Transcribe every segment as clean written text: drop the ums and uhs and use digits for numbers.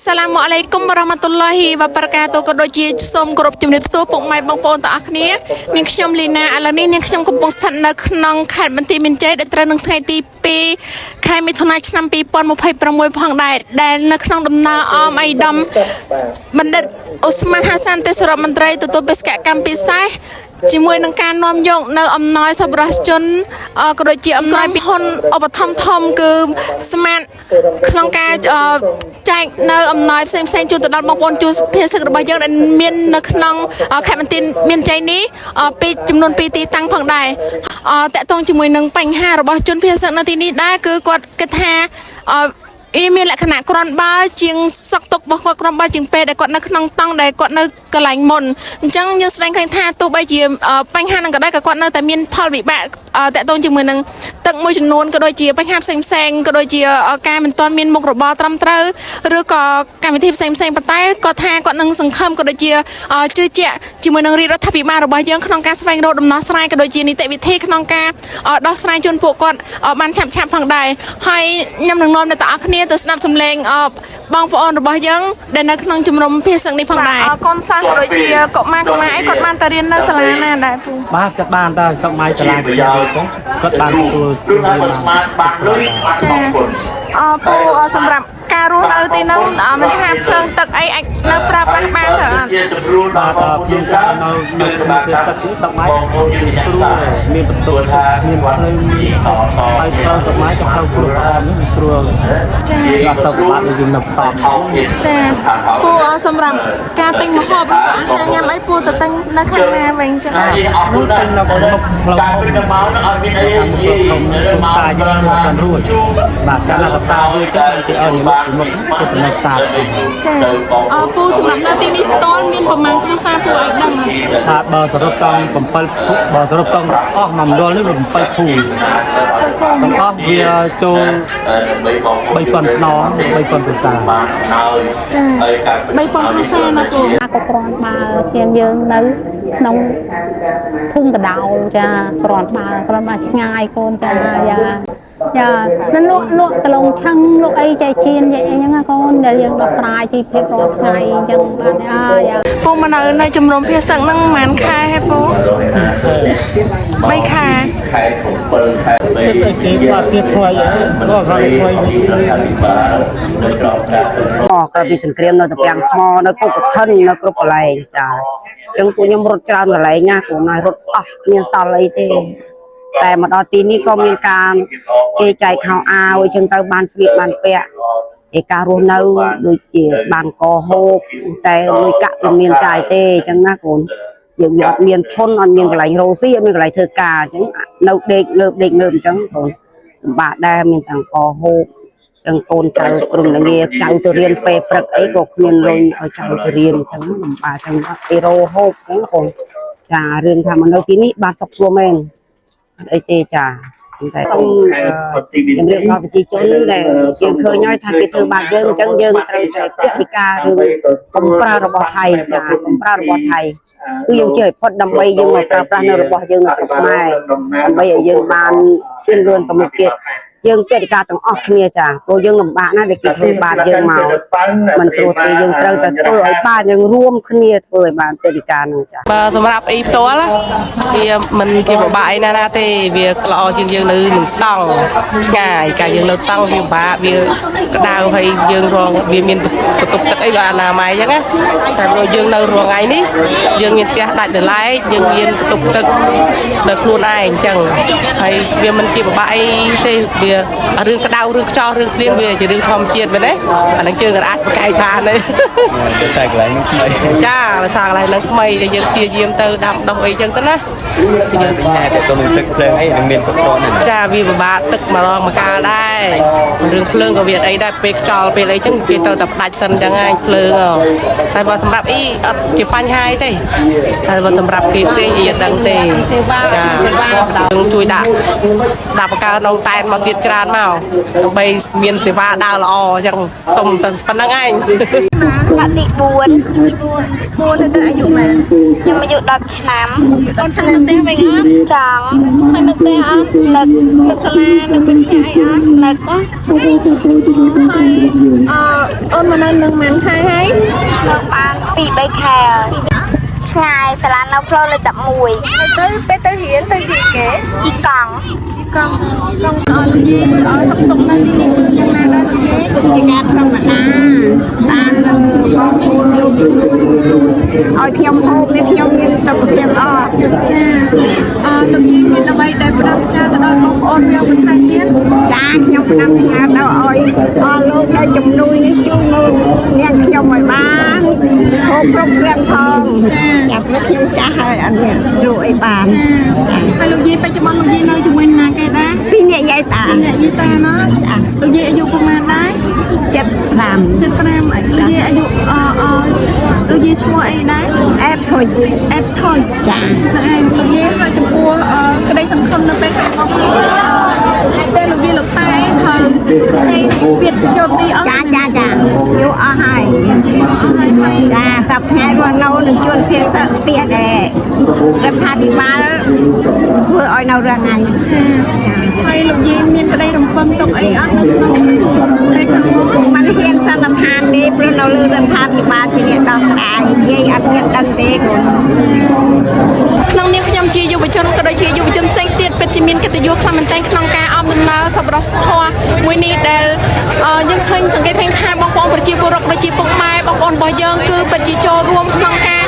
Assalamualaikum warahmatullahi wabarakatuh ក៏ដូចជាសូមគោរពជំរាបសួរពុកម៉ែបងប្អូនទាំងអស់គ្នានាងខ្ញុំលីណាឥឡូវនេះនាងខ្ញុំកំពុងស្ថិតនៅក្នុងខេត្តបន្ទាយមានជ័យដែលត្រូវនឹងថ្ងៃទី2ខែមិថុនាឆ្នាំ2026ផងដែរដែលនៅក្នុងដំណើរអមអៃដាមបណ្ឌិតអូស្មានហាសានទេសរដ្ឋមន្ត្រីទទួលបេសកកម្មពិសេសជាមួយនឹងការនាំយកនៅអំណោយសប្បុរសជនក៏ដូចជាអំណោយពីហ៊ុនឧបត្ថម្ភធំគឺស្មាតក្នុងការចែកនៅអំណោយផ្សេងៗជូនទៅដល់បងប្អូនជួសភាសារបស់យើងដែលមាននៅក្នុងខេត្តបន្ទាយមានជ័យនេះពីចំនួន2ទីតាំងផងដែរតកតងជាមួយនឹងបញ្ហារបស់ជនភាសានៅទីនេះដែរគឺគាត់គិតថាមានលក្ខណៈក្រាន់បើជាងសក់ទុករបស់គាត់ក្រាន់បើជាងពេលដែលគាត់នៅក្នុងតង់ដែលគាត់នៅកន្លែងមុនអញ្ចឹងយើងស្ដែងឃើញថាទោះបីជាបញ្ហានឹងក៏ដោយក៏គាត់នៅតែមានផលវិបាកតកតងជាមួយនឹងទឹកមួយចំនួនក៏ដូចជាបញ្ហាផ្សេងៗក៏ដូចជាការមិនទាន់មានមុខរបរត្រឹមត្រូវឬក៏កម្មវិធីផ្សេងៗប៉ុន្តែគាត់ថាគាត់នឹងសង្ឃឹមក៏ដូចជាជឿជាក់ជាមួយនឹងរាជរដ្ឋាភិបាលរបស់យើងក្នុងការស្វែងរកដំណោះស្រាយក៏ដូចជានីតិវិធីក្នុងការដោះស្រាយជូនពួកគាត់បានឆាប់ៗផងដែរហើយខ្ញុំនឹងនាំអ្នកទាំងអស់គ្នាទៅស្ដាប់សម្លេងបងប្អូនរបស់យើងដែលនៅក្នុងជំនុំភាសានេះផងដែរកូនសិស្សក៏ដូចជាកុមារអីគាត់បានទៅរៀននៅសាលាណាដែរពូបាទគាត់បានតែសម័យសាលាប្រយោជន៍គាត់បានទទួលបានលុយបានបងប្អូនពូសម្រាប់ការរស់នៅទីនោះមិនថាភ្លើងទឹកអីអាចនៅប្រើប្រាស់បានទេអត់បាទភ្លើងទឹកនៅក្នុងភាសានេះសម័យវាស្រួលមានបន្ទប់មានភ្លើងហើយត្រូវសម័យក៏ត្រូវគ្រប់អមនេះស្រួលចាអត់សុខបាទយើងនៅតំចាពូសម្រាប់ការទិញម្ហូបឬក៏អាហារញ៉ាំអីពូទៅទិញនៅខាងណាវិញចាអត់ទិញនៅក្នុងផ្លូវពីទៅមកអត់មានអីខ្ញុំផ្សារយើងបានរួចបាទកាលណាផ្សាររួចទៅគេឲ្យមកទៅនៅផ្សារចាពូសម្រាប់នៅទីនេះតលមានប្រមាណគ្រួសារពូឲ្យដឹងបាទបើសរុបតង់7បើសរុបតង់អស់មួយមណ្ឌលនេះវា7ភូមិទាំងអស់វាចូល3000ខ្នង3000គ្រួសារចា3000គ្រួសារណាពូក៏គ្រាន់បើជាងយើងនៅក្នុងភូមិកដោចាគ្រាន់បើឆ្ងាយកូនចាយ៉ានឹងលក់កន្លងឆឹងលក់អីចែកជៀនអីហ្នឹងកូនដែលយើងដោះស្រាយជីវភាពរាល់ថ្ងៃអញ្ចឹងបាទយ៉ាពូមកនៅជំនុំភាសាហ្នឹងប្រហែលខែហ៎ពូ3ខែខែ7ខែ3គេបាទទៀតថ្មីក៏ស្រីថ្មីនៅក្រោមការក្រោយពីសង្គ្រាមនៅតំពាំងថ្មនៅគុកកឋិននៅគ្រប់កន្លែងចាអញ្ចឹងពួកខ្ញុំរត់ច្រើនកន្លែងណាព្រោះណារត់អស់គ្មានសល់អីទេតែមកដល់ទីនេះក៏មានការគេចែកខោអាវអញ្ចឹងទៅបានស្លៀកបានពាក់ឯការរស់នៅដូចជាបានកហូបតែលុយកាក់មិនមានចាយទេអញ្ចឹងណាកូនយើងអត់មានធនអត់មានកន្លែងរស់ស៊ីអត់មានកន្លែងធ្វើការអញ្ចឹងនៅដេកលើអញ្ចឹងកូនលំបាកដែរមានទាំងកហូបចឹងកូនចៅក្រុមងារចៅទៅរៀនពេលព្រឹកអីក៏គ្មានលុយឲ្យចៅទៅរៀនអញ្ចឹងលំបាកចឹងអត់អីរហូបអញ្ចឹងកូនចារឿងថាមកនៅទីនេះបានសុខស្រួលមែនអីទេចាតែសូមជំរាបដល់ប្រជាជនដែលយើងឃើញហើយថាគេធ្វើបាបយើងអញ្ចឹងយើងត្រូវតែពាក្យវិការរឿងកំប្រើរបស់ថៃចាកំប្រើរបស់ថៃគឺយើងជឿឲ្យផុតដើម្បីយើងមកប្រើប្រាស់នៅរបស់យើងនៅស្រុកខ្មែរដើម្បីឲ្យយើងបានជឿនលឿនទៅមុខទៀតយើងកិច្ចការទាំងអស់គ្នាចាព្រោះយើងលំបាកណាស់ដែលគេធ្វើបាបយើងមកមិនស្រួលទេយើងត្រូវតែធ្វើឲ្យបានយើងរួមគ្នាធ្វើឲ្យបានកិច្ចការនោះចាបាទសម្រាប់អីផ្ទាល់វាមិនជាពិបាកអីណាទេវាល្អជាងយើងនៅនឹងតង់ឆ្ងាយកាលយើងនៅតង់វាពិបាកវាក្តៅហើយយើងរងវាមានបន្ទប់ទឹកអីក៏អនាម័យអញ្ចឹងណាតែព្រោះយើងនៅរងថ្ងៃនេះយើងមានផ្ទះដាច់ដោយឡែកយើងមានបន្ទប់ទឹកដល់ខ្លួនឯងអញ្ចឹងហើយវាមិនជាពិបាកអីទេវារឿងក្តៅរឿងខ្យល់រឿងភ្លៀងវាជារឿងធម្មជាតិមែនទេអានឹងជើងក៏អាចប្រកែកបានទេតែកន្លែងនេះថ្មីចាភាសាកន្លែងហ្នឹងថ្មីដែលយើងព្យាយាមទៅដាំដុះអីចឹងទៅណាយើងតែទៅនឹងទឹកភ្លើងអីនឹងមានគ្រប់គ្រាន់ទេចាវាពិបាកទឹកម្ដងម្កាលដែររឿងភ្លើងក៏វាអីដែរពេលខ្យល់ពេលអីចឹងគេត្រូវតែផ្ដាច់សិនចឹងហើយភ្លើងតែបើសម្រាប់អីអត់ជាបញ្ហាទេតែបើសម្រាប់គេផ្សេងអីអត់ដឹងទេចាយើងជួយដាក់បកាក្នុងតែនមកទៀត ច្រើនមកដើម្បីមានសេវាដើរល្អអញ្ចឹងសុំតែប៉ុណ្្នឹងឯង ថ្នាក់ទី4ទៅអាយុម៉ែនខ្ញុំអាយុ10ឆ្នាំ អូនចង់ទៅផ្ទះវិញអត់ ចង់ ហើយនៅផ្ទះអត់ នឹក នៅសាលានៅវិទ្យាអីអត់ នឹក ហើយអូនមកនៅនឹងម៉ានខែហើយ នៅបាន2-3 ខែឆ្ងាយសាលានៅផ្លូវលេខ11 ទៅពេលទៅរៀនទៅជាគេ ជីកង់ កង់អស់លោកយាយអស់សុខទុក្ខនៅទីនេះគឺយ៉ាងណាដែរលោកយាយ ជាការធម្មតាបានបងប្អូនយកជំនួសឲ្យខ្ញុំហូបនេះខ្ញុំមានសុខភាពល្អ ចាលោកយាយមានអ្វីដែលប្រឹងការទៅដល់បងប្អូនយើងបន្ថែមទៀត ចាខ្ញុំផ្ដាំផ្ញើទៅឲ្យអស់លោកដែលជំនួយនេះជួយមើលនាងខ្ញុំឲ្យបានហូបគ្រប់គ្រាន់ផងចាព្រោះខ្ញុំចាស់ហើយអត់មានរកអីបាន ហើយលោកយាយបច្ចុប្បន្នលោកយាយនៅជាមួយណាគេដែរ ពីអ្នកយាយតា អ្នកយាយតាណាលោកយាយអាយុប្រហែលដែរ 75 75លោកយាយអាយុលោកយាយឈ្មោះអីដែរ អែបធុញ អេបថយ ចា តែលោកយាយហើយចំពោះក្តីសង្ឃឹមនៅពេលខាងមុខតែលោកយាយលោកតែហើយហើយវាយកទីអស់ ចាយកអស់ហើយចាសប្តាហ៍រស់នៅនឹងជួនភាសាផ្ទះដែររដ្ឋាភិបាលធ្វើឲ្យនៅរងថ្ងៃ ហើយលោកយាយមានក្តីរំពឹងទុកអីអត់នៅក្នុងពេលខាងមុខ មិនហ៊ានសន្និដ្ឋានទេព្រោះនៅលើរដ្ឋាភិបាលជាអ្នកដោះស្រាយយាយអត់មានដឹងទេកូន ក្នុងនាមខ្ញុំជាយុវជនក៏ដូចជាយុវជនផ្សេងទៀតពិតជាមានកិត្តិយសខ្លាំងមែនទែនក្នុងការអមដំណើរសប្បុរសធម៌មួយនេះដែលយើងឃើញសង្កេតឃើញថាបងប្អូនប្រជាពលរដ្ឋដូចជាពុកម៉ែបងប្អូនរបស់យើងគឺពិតជាចូលរួមក្នុងការ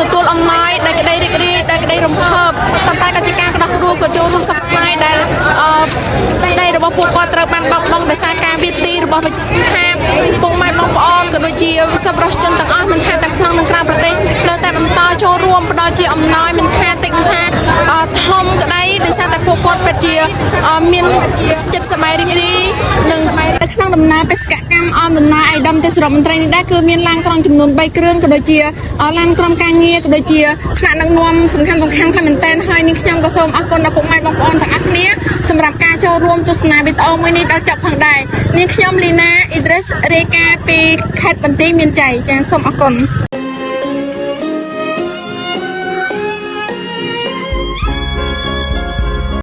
ទទួលអំណោយដែលក្តីរីករាយដែលក្តីរំភើបប៉ុន្តែក៏ជាការក្តោះក្តួលក៏ចូលរួមសក្តាដែលដីរបស់ពួកគាត់ត្រូវបានបោកបង់ដោយសារការវាទីរបស់វិថាពុកម៉ែបងប្អូនក៏ដូចជាសប្បុរសជនទាំងអស់មិនថាទាំងក្នុងនិងក្រៅប្រទេសលើតែបន្តចូលរួមផ្ដល់ជាអំណោយមិនថាតិចមិនថាធំក្តីដោយសារតែពួកគាត់ពិតជាមានចិត្តសប្បាយរីករាយនិងក្នុងដំណើរបេសកកម្មអមដំណើរឯកឧត្តមទេសរដ្ឋមន្ត្រីនេះដែរគឺមានឡានក្រុងចំនួន3គ្រឿងក៏ដូចជាឡានក្រុមការងារក៏ដូចជាថ្នាក់ដឹកនាំសំខាន់ៗខ្លះមែនទែនហើយនាងខ្ញុំក៏សូមអរគុណដល់ពុកម៉ែបងប្អូនទាំងអស់គ្នាសម្រាប់ការចូលរួមទស្សនាវីដេអូមួយនេះដល់ចប់ផងដែរនាងខ្ញុំលីណាអ៊ីដ្រិសរាយការណ៍ពីខេត្តបន្ទាយមានជ័យចាសសូមអរគុណ